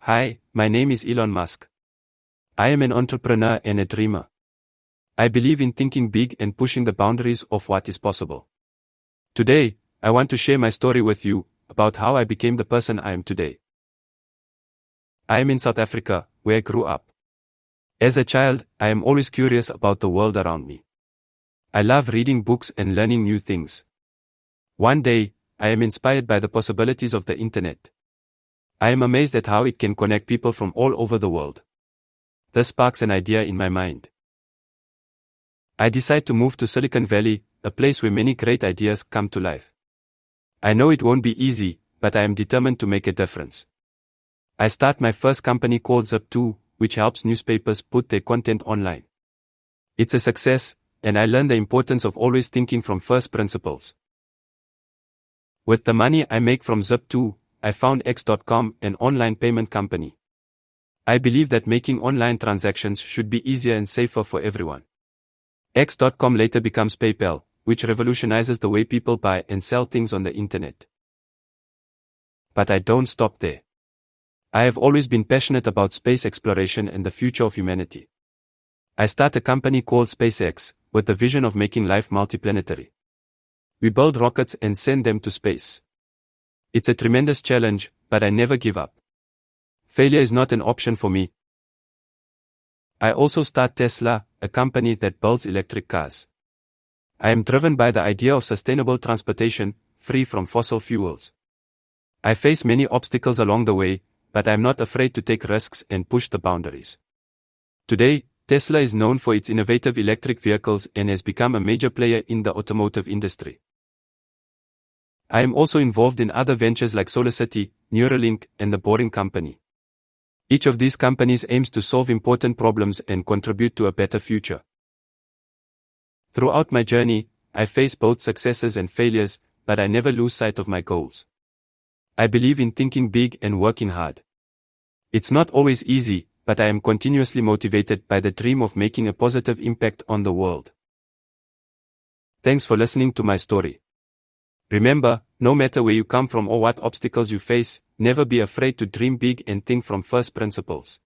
Hi, my name is Elon Musk. I am an entrepreneur and a dreamer. I believe in thinking big and pushing the boundaries of what is possible. Today, I want to share my story with you about how I became the person I am today. I am in South Africa, where I grew up. As a child, I am always curious about the world around me. I love reading books and learning new things. One day, I am inspired by the possibilities of the internet. I am amazed at how it can connect people from all over the world. This sparks an idea in my mind. I decide to move to Silicon Valley, a place where many great ideas come to life. I know it won't be easy, but I am determined to make a difference. I start my first company called Zip2, which helps newspapers put their content online. It's a success, and I learned the importance of always thinking from first principles. With the money I make from Zip2, I found X.com, an online payment company. I believe that making online transactions should be easier and safer for everyone. X.com later becomes PayPal, which revolutionizes the way people buy and sell things on the internet. But I don't stop there. I have always been passionate about space exploration and the future of humanity. I start a company called SpaceX, with the vision of making life multiplanetary. We build rockets and send them to space. It's a tremendous challenge, but I never give up. Failure is not an option for me. I also start Tesla, a company that builds electric cars. I am driven by the idea of sustainable transportation, free from fossil fuels. I face many obstacles along the way, but I am not afraid to take risks and push the boundaries. Today, Tesla is known for its innovative electric vehicles and has become a major player in the automotive industry. I am also involved in other ventures like SolarCity, Neuralink, and the Boring Company. Each of these companies aims to solve important problems and contribute to a better future. Throughout my journey, I face both successes and failures, but I never lose sight of my goals. I believe in thinking big and working hard. It's not always easy, but I am continuously motivated by the dream of making a positive impact on the world. Thanks for listening to my story. Remember, no matter where you come from or what obstacles you face, never be afraid to dream big and think from first principles.